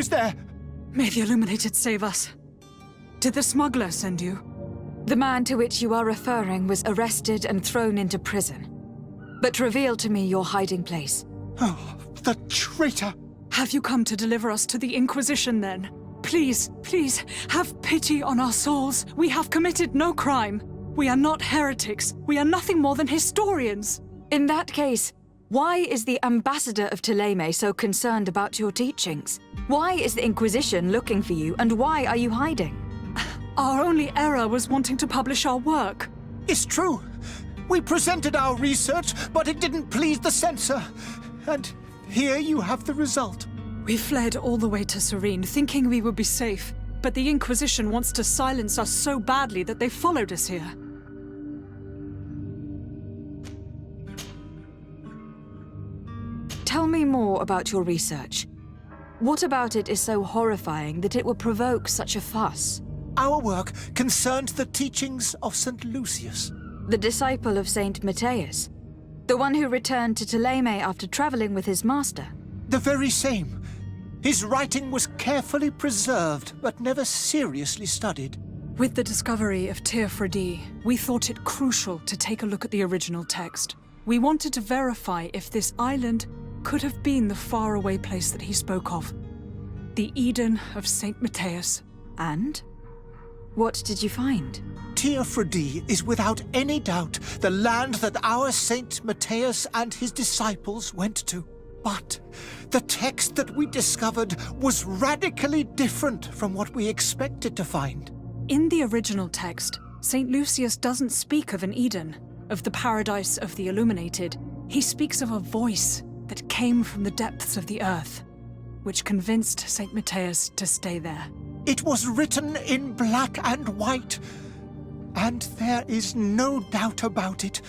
is there? May the Illuminated save us. Did the smuggler send you? The man to which you are referring was arrested and thrown into prison. But reveal to me your hiding place. Oh, the traitor! Have you come to deliver us to the Inquisition, then? Please, please, have pity on our souls. We have committed no crime. We are not heretics. We are nothing more than historians. In that case, why is the ambassador of Thélème so concerned about your teachings? Why is the Inquisition looking for you, and why are you hiding? Our only error was wanting to publish our work. It's true. We presented our research, but it didn't please the censor. And here you have the result. We fled all the way to Serene, thinking we would be safe. But the Inquisition wants to silence us so badly that they followed us here. Tell me more about your research. What about it is so horrifying that it would provoke such a fuss? Our work concerned the teachings of St. Lucius. The disciple of Saint Matthias? The one who returned to Thélème after traveling with his master? The very same. His writing was carefully preserved, but never seriously studied. With the discovery of Teer Fradee, we thought it crucial to take a look at the original text. We wanted to verify if this island could have been the faraway place that he spoke of. The Eden of Saint Matthias. And? What did you find? Teer Fradee is without any doubt the land that our Saint Matthias and his disciples went to. But the text that we discovered was radically different from what we expected to find. In the original text, St. Lucius doesn't speak of an Eden, of the paradise of the Illuminated. He speaks of a voice that came from the depths of the earth, which convinced St. Matthias to stay there. It was written in black and white, and there is no doubt about it.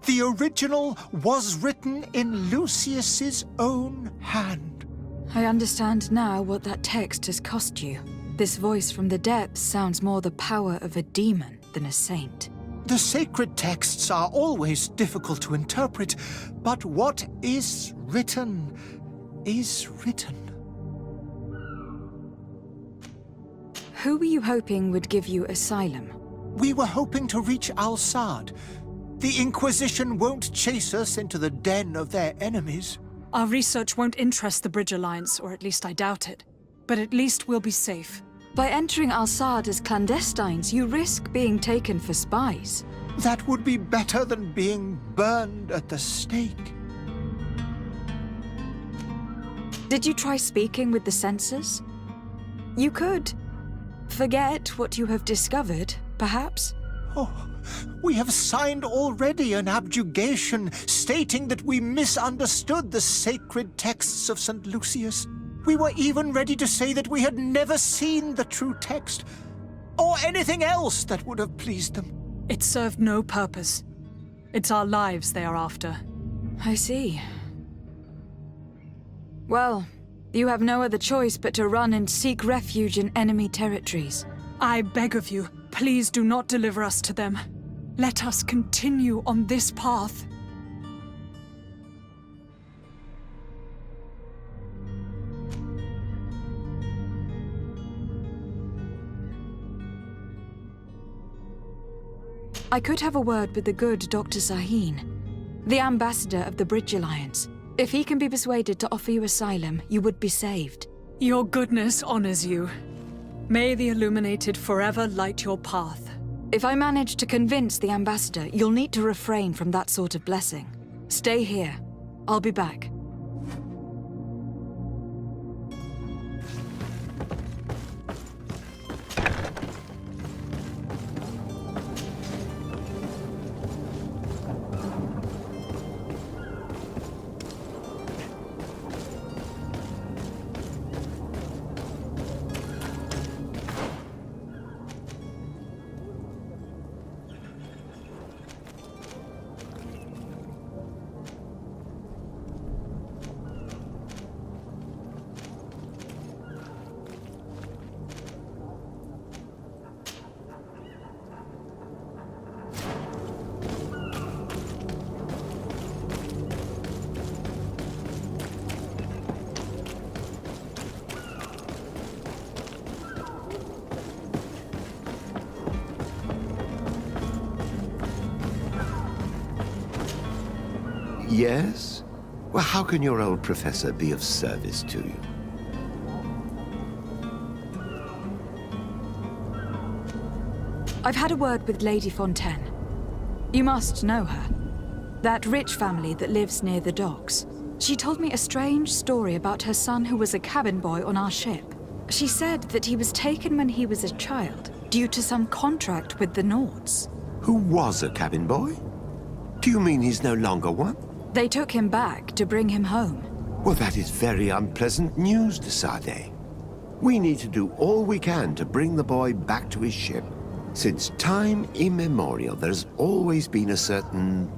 The original was written in Lucius's own hand. I understand now what that text has cost you. This voice from the depths sounds more the power of a demon than a saint. The sacred texts are always difficult to interpret, but what is written is written. Who were you hoping would give you asylum? We were hoping to reach Al-Sad. The Inquisition won't chase us into the den of their enemies. Our research won't interest the Bridge Alliance, or at least I doubt it. But at least we'll be safe. By entering Al-Sad as clandestines, you risk being taken for spies. That would be better than being burned at the stake. Did you try speaking with the censors? You could. Forget what you have discovered, perhaps? Oh, we have signed already an abjugation stating that we misunderstood the sacred texts of St. Lucius. We were even ready to say that we had never seen the true text, or anything else that would have pleased them. It served no purpose. It's our lives they are after. I see. Well, you have no other choice but to run and seek refuge in enemy territories. I beg of you, please do not deliver us to them. Let us continue on this path. I could have a word with the good Dr. Sahin, the ambassador of the Bridge Alliance. If he can be persuaded to offer you asylum, you would be saved. Your goodness honors you. May the Illuminated forever light your path. If I manage to convince the ambassador, you'll need to refrain from that sort of blessing. Stay here. I'll be back. Yes? Well, how can your old professor be of service to you? I've had a word with Lady Fontaine. You must know her. That rich family that lives near the docks. She told me a strange story about her son who was a cabin boy on our ship. She said that he was taken when he was a child, due to some contract with the Nords. Who was a cabin boy? Do you mean he's no longer one? They took him back to bring him home. Well, that is very unpleasant news, de Sade. We need to do all we can to bring the boy back to his ship. Since time immemorial, there's always been a certain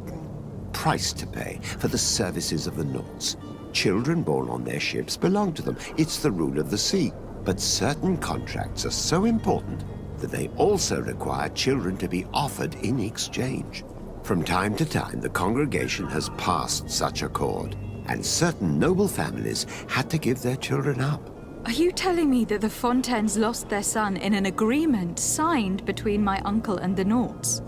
price to pay for the services of the Nords. Children born on their ships belong to them. It's the rule of the sea. But certain contracts are so important that they also require children to be offered in exchange. From time to time, the congregation has passed such accord, and certain noble families had to give their children up. Are you telling me that the Fontaines lost their son in an agreement signed between my uncle and the Nords?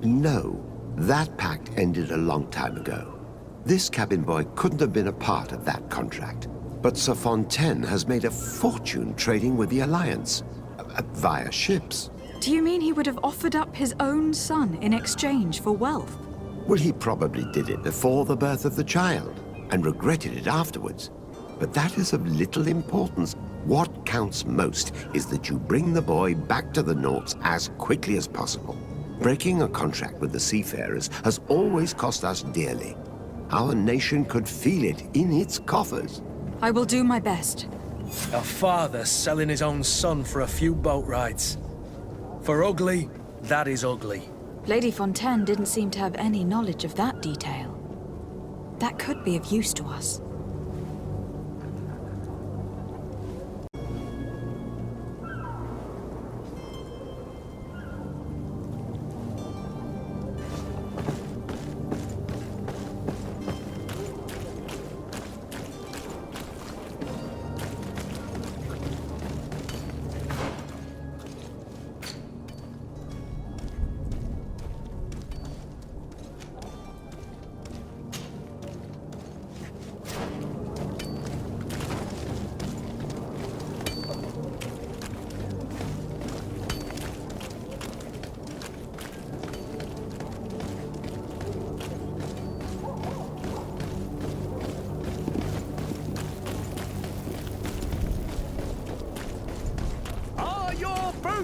No. That pact ended a long time ago. This cabin boy couldn't have been a part of that contract. But Sir Fontaine has made a fortune trading with the Alliance, via ships. Do you mean he would have offered up his own son in exchange for wealth? Well, he probably did it before the birth of the child, and regretted it afterwards. But that is of little importance. What counts most is that you bring the boy back to the Nords as quickly as possible. Breaking a contract with the seafarers has always cost us dearly. Our nation could feel it in its coffers. I will do my best. A father selling his own son for a few boat rides. For ugly, that is ugly. Lady Fontaine didn't seem to have any knowledge of that detail. That could be of use to us.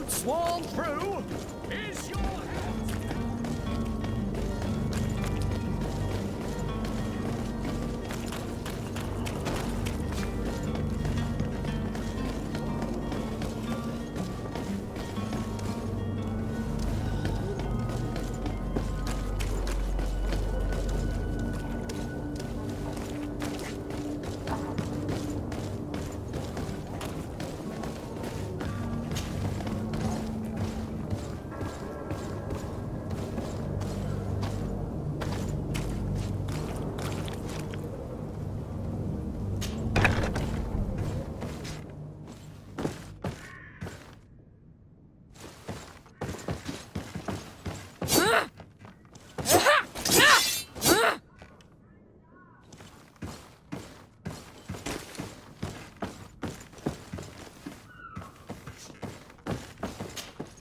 Sworn through is your head.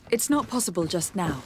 It's not possible just now.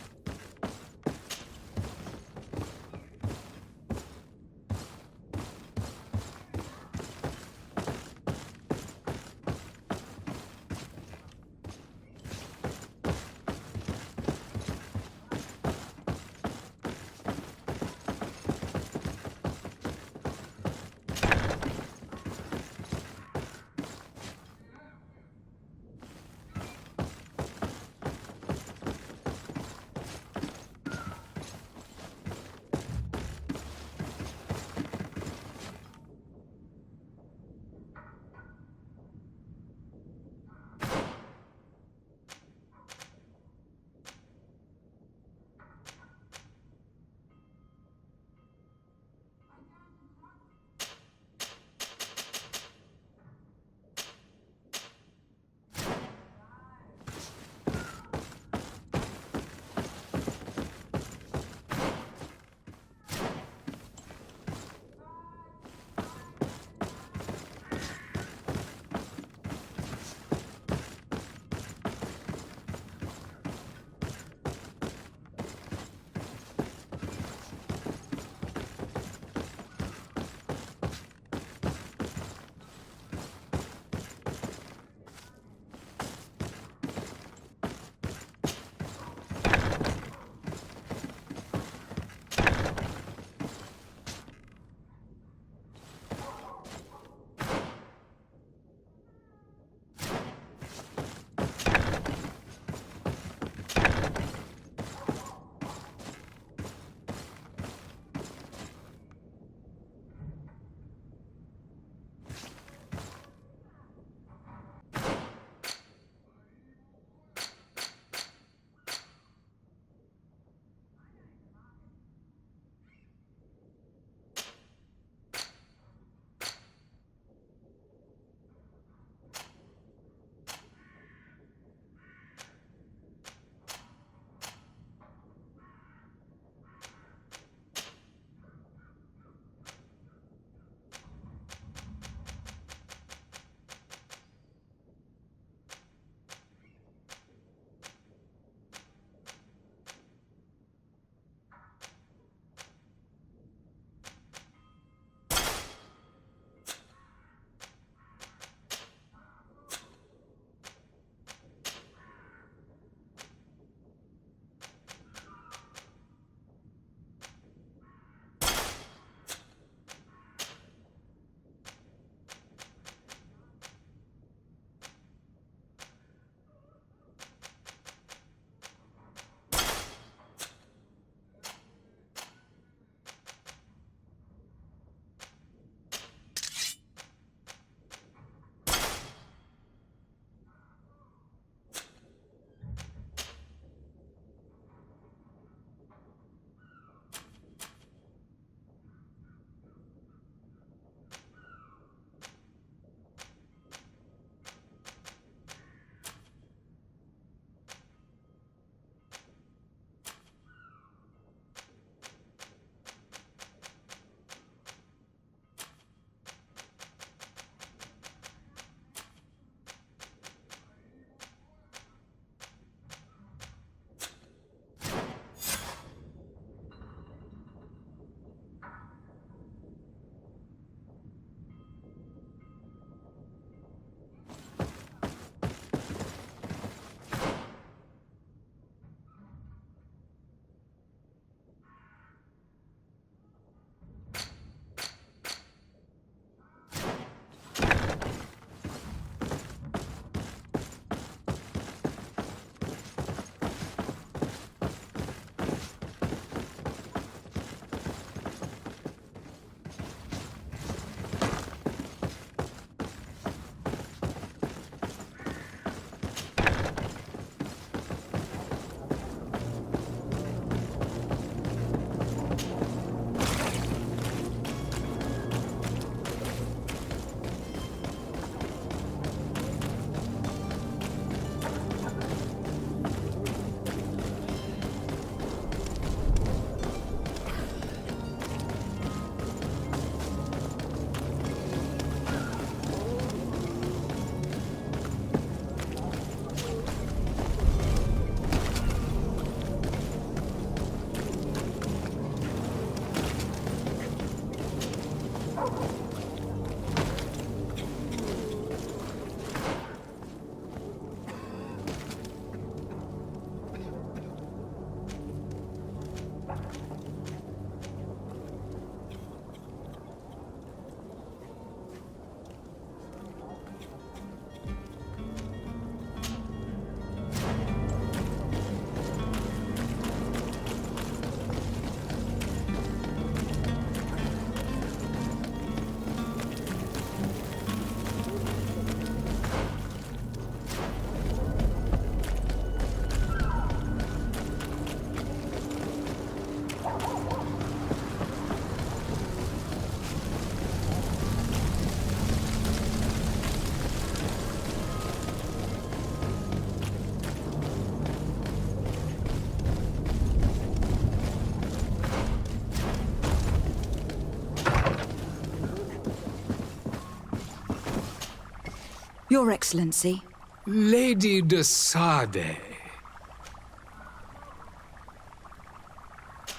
Your Excellency. Lady de Sade.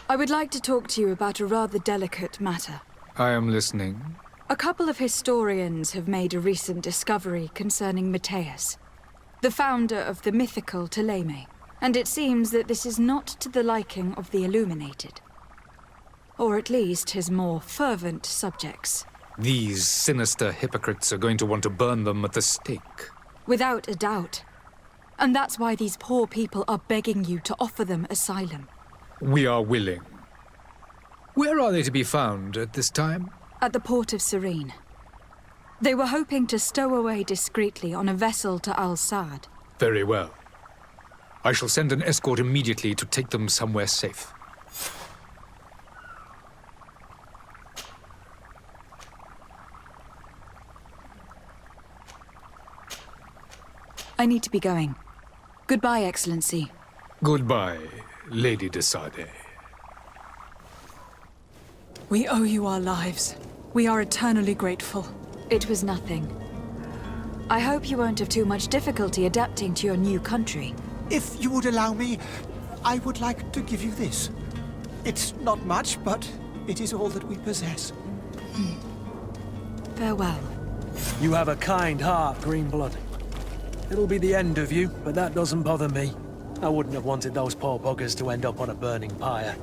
I would like to talk to you about a rather delicate matter. I am listening. A couple of historians have made a recent discovery concerning Matthias, the founder of the mythical Thélème, and it seems that this is not to the liking of the Illuminated. Or at least his more fervent subjects. These sinister hypocrites are going to want to burn them at the stake. Without a doubt. And that's why these poor people are begging you to offer them asylum. We are willing. Where are they to be found at this time? At the port of Serene. They were hoping to stow away discreetly on a vessel to Al-Sad. Very well. I shall send an escort immediately to take them somewhere safe. I need to be going. Goodbye, Excellency. Goodbye, Lady de Sade. We owe you our lives. We are eternally grateful. It was nothing. I hope you won't have too much difficulty adapting to your new country. If you would allow me, I would like to give you this. It's not much, but it is all that we possess. Farewell. You have a kind heart, Greenblood. It'll be the end of you, but that doesn't bother me. I wouldn't have wanted those poor buggers to end up on a burning pyre.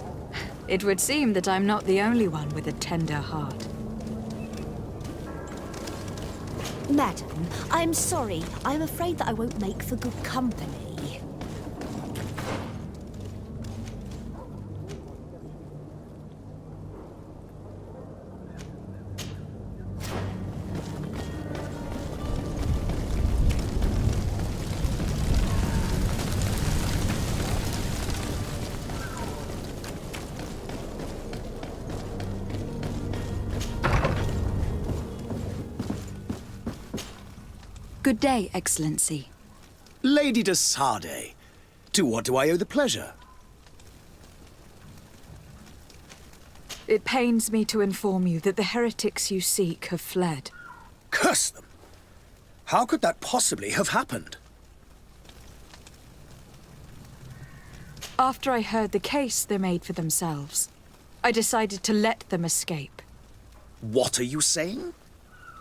It would seem that I'm not the only one with a tender heart. Madam, I'm sorry. I'm afraid that I won't make for good company. Good day, Excellency. Lady de Sade, to what do I owe the pleasure? It pains me to inform you that the heretics you seek have fled. Curse them! How could that possibly have happened? After I heard the case they made for themselves, I decided to let them escape. What are you saying?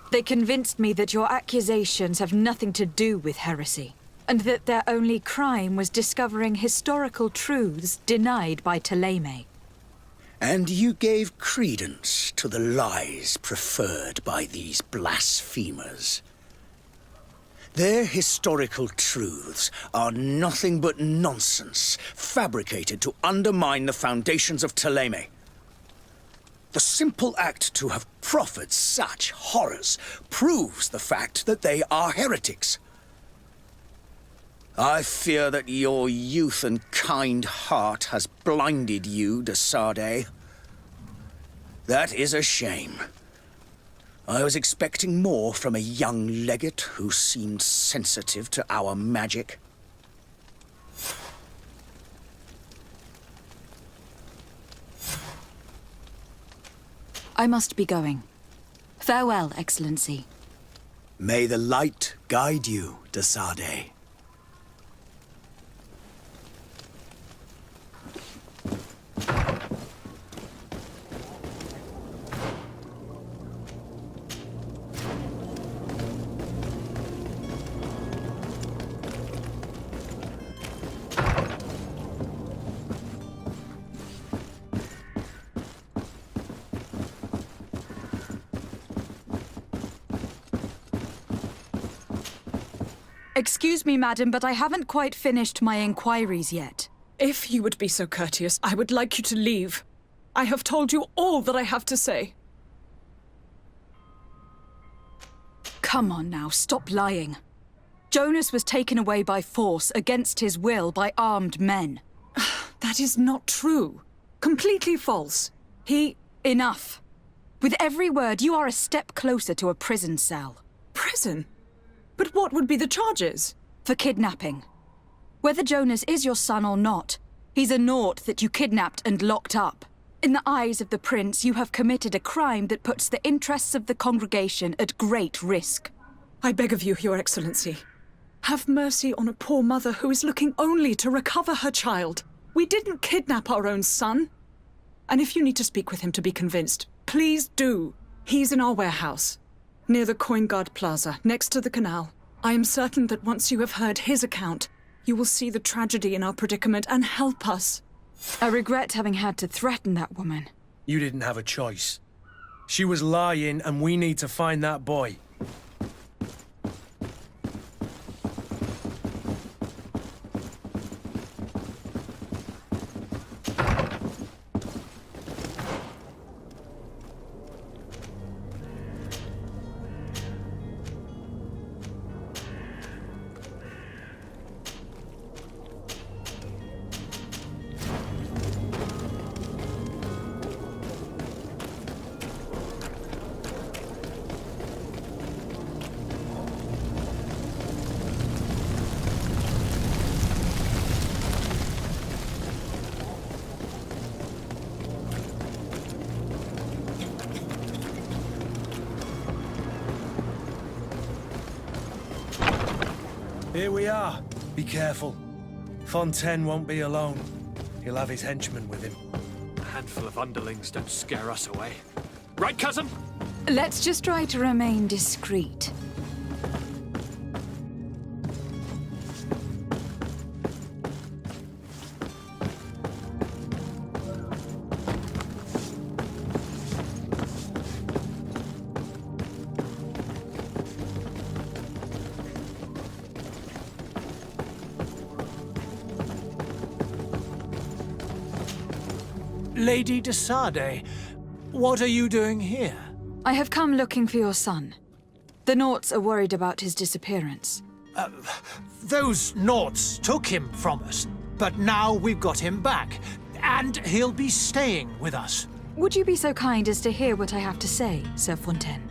They convinced me that your accusations have nothing to do with heresy, and that their only crime was discovering historical truths denied by Thélème. And you gave credence to the lies preferred by these blasphemers. Their historical truths are nothing but nonsense, fabricated to undermine the foundations of Thélème. The simple act to have proffered such horrors proves the fact that they are heretics. I fear that your youth and kind heart has blinded you, de Sade. That is a shame. I was expecting more from a young legate who seemed sensitive to our magic. I must be going. Farewell, Excellency. May the light guide you, de Sade. Excuse me, madam, but I haven't quite finished my inquiries yet. If you would be so courteous, I would like you to leave. I have told you all that I have to say. Come on now, stop lying. Jonas was taken away by force against his will by armed men. That is not true. Completely false. Enough. With every word, you are a step closer to a prison cell. Prison? But what would be the charges? For kidnapping. Whether Jonas is your son or not, he's a naught that you kidnapped and locked up. In the eyes of the prince, you have committed a crime that puts the interests of the congregation at great risk. I beg of you, Your Excellency. Have mercy on a poor mother who is looking only to recover her child. We didn't kidnap our own son. And if you need to speak with him to be convinced, please do. He's in our warehouse, near the Coin Guard Plaza, next to the canal. I am certain that once you have heard his account, you will see the tragedy in our predicament and help us. I regret having had to threaten that woman. You didn't have a choice. She was lying, and we need to find that boy. Here we are. Be careful. Fontaine won't be alone. He'll have his henchmen with him. A handful of underlings don't scare us away. Right, cousin? Let's just try to remain discreet. Lady de Sade, what are you doing here? I have come looking for your son. The Naughts are worried about his disappearance. Those Naughts took him from us, but now we've got him back, and he'll be staying with us. Would you be so kind as to hear what I have to say, Sir Fontaine?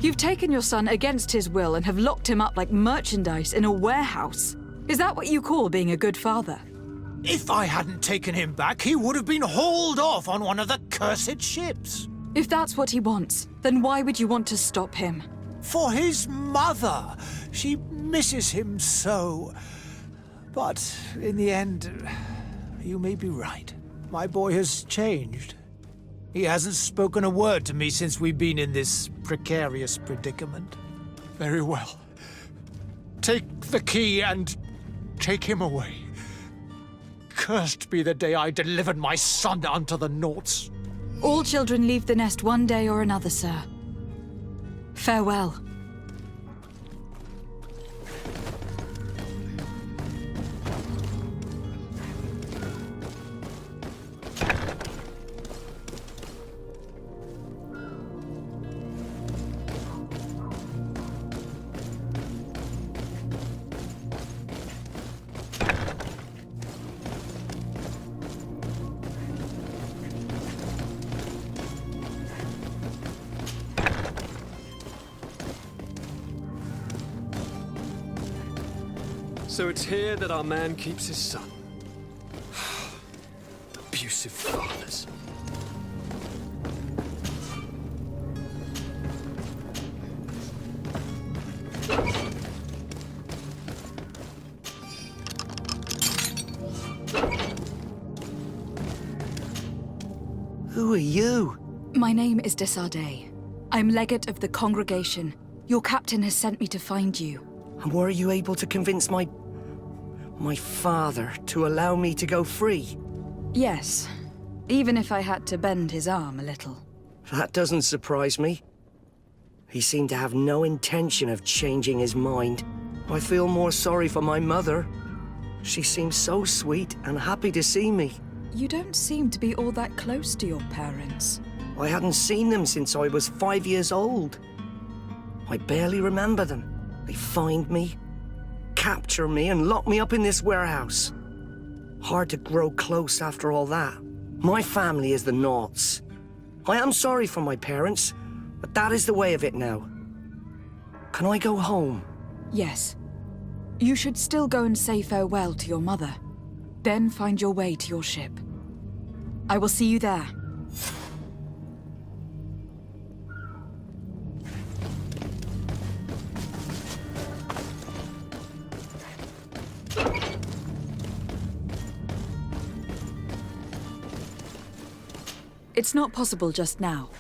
You've taken your son against his will and have locked him up like merchandise in a warehouse. Is that what you call being a good father? If I hadn't taken him back, he would have been hauled off on one of the cursed ships. If that's what he wants, then why would you want to stop him? For his mother. She misses him so. But in the end, you may be right. My boy has changed. He hasn't spoken a word to me since we've been in this precarious predicament. Very well. Take the key and take him away. Cursed be the day I delivered my son unto the Naughts. All children leave the nest one day or another, sir. Farewell. So it's here that our man keeps his son. Abusive fathers. Who are you? My name is de Sade. I'm legate of the congregation. Your captain has sent me to find you. And were you able to convince my father to allow me to go free? Yes, even if I had to bend his arm a little. That doesn't surprise me. He seemed to have no intention of changing his mind. I feel more sorry for my mother. She seems so sweet and happy to see me. You don't seem to be all that close to your parents. I hadn't seen them since I was 5 years old. I barely remember them. They find me, capture me, and lock me up in this warehouse. Hard to grow close after all that. My family is the Naughts. I am sorry for my parents, but that is the way of it now. Can I go home? Yes. You should still go and say farewell to your mother. Then find your way to your ship. I will see you there. It's not possible just now.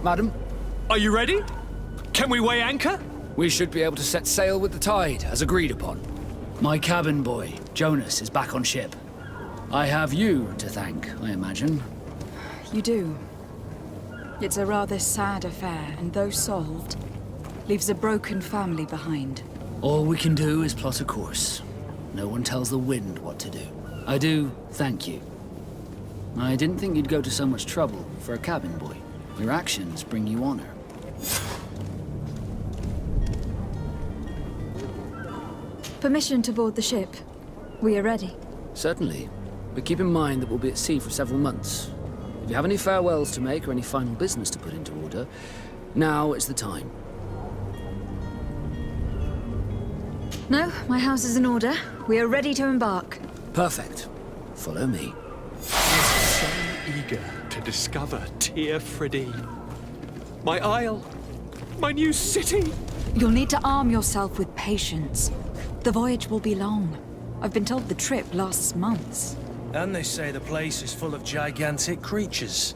Madam? Are you ready? Can we weigh anchor? We should be able to set sail with the tide, as agreed upon. My cabin boy, Jonas, is back on ship. I have you to thank, I imagine. You do. It's a rather sad affair, and though solved, leaves a broken family behind. All we can do is plot a course. No one tells the wind what to do. I do thank you. I didn't think you'd go to so much trouble for a cabin boy. Your actions bring you honor. Permission to board the ship. We are ready. Certainly. But keep in mind that we'll be at sea for several months. If you have any farewells to make or any final business to put into order, now is the time. No, my house is in order. We are ready to embark. Perfect. Follow me. So eager to discover Teer Fradee. My isle. My new city. You'll need to arm yourself with patience. The voyage will be long. I've been told the trip lasts months. And they say the place is full of gigantic creatures.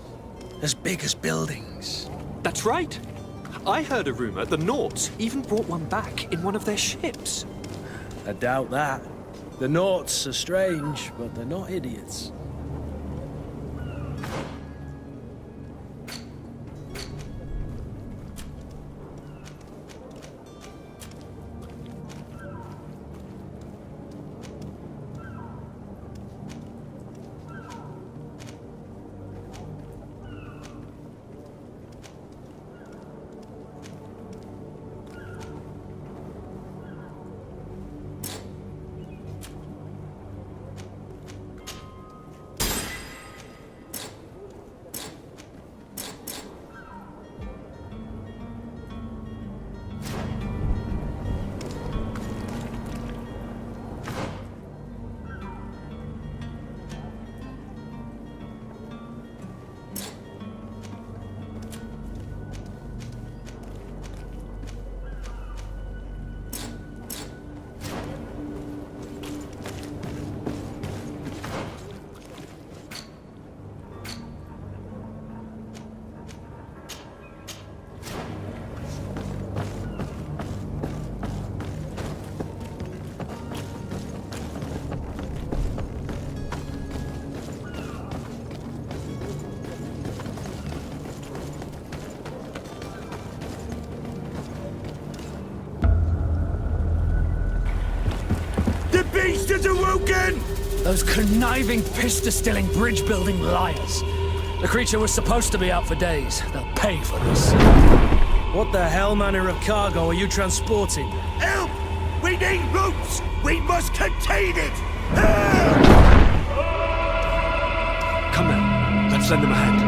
As big as buildings. That's right. I heard a rumor the Nauts even brought one back in one of their ships. I doubt that. The Nauts are strange, but they're not idiots. beast is awoken! Those conniving, pista-stilling, bridge-building liars. The creature was supposed to be out for days. They'll pay for this. What the hell manner of cargo are you transporting? Help! We need ropes! We must contain it! Help! Come now, let's lend them a hand.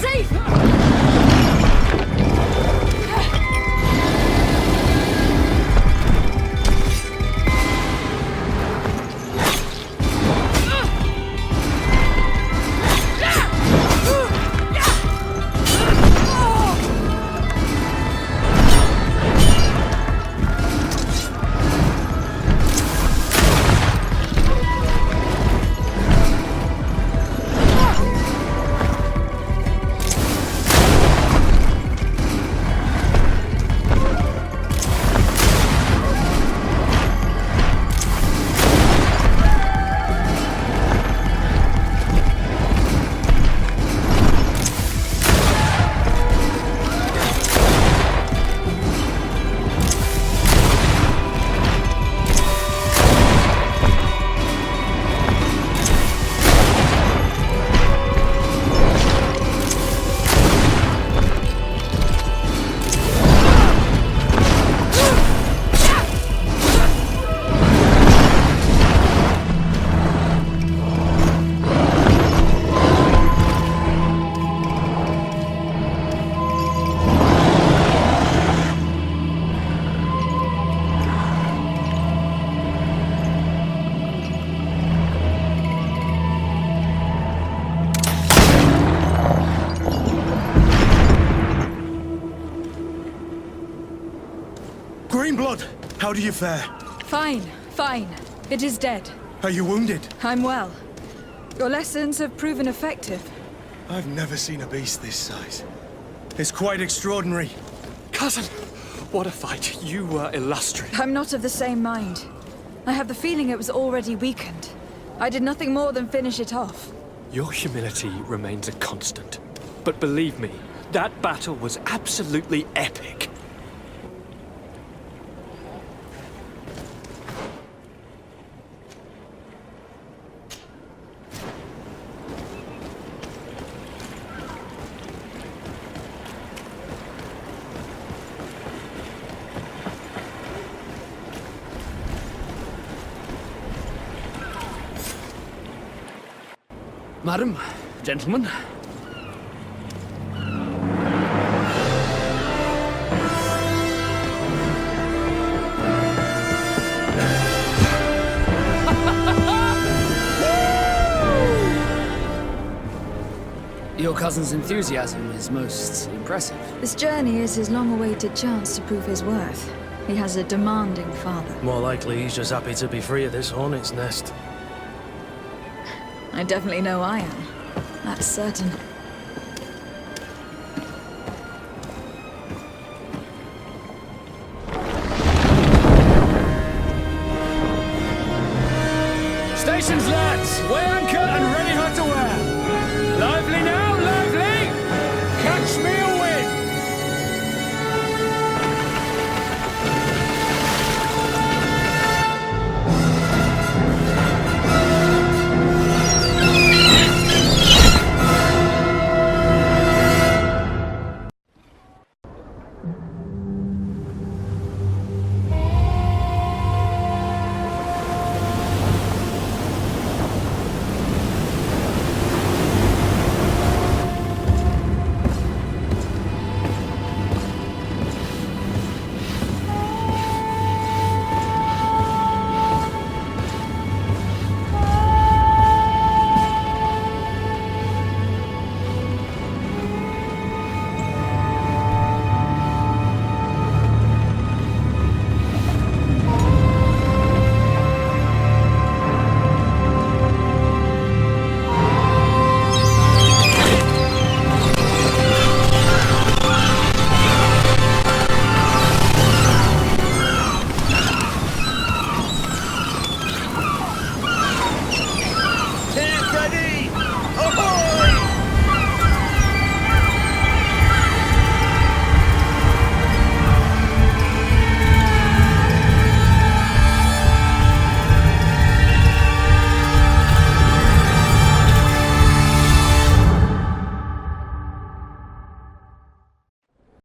Safe! Greenblood, how do you fare? Fine, fine. It is dead. Are you wounded? I'm well. Your lessons have proven effective. I've never seen a beast this size. It's quite extraordinary. Cousin, what a fight. You were illustrious. I'm not of the same mind. I have the feeling it was already weakened. I did nothing more than finish it off. Your humility remains a constant. But believe me, that battle was absolutely epic. Madam, gentlemen. Your cousin's enthusiasm is most impressive. This journey is his long-awaited chance to prove his worth. He has a demanding father. More likely he's just happy to be free of this hornet's nest. I definitely know I am. That's certain. Stations, lads! Weigh anchor and ready hot to work!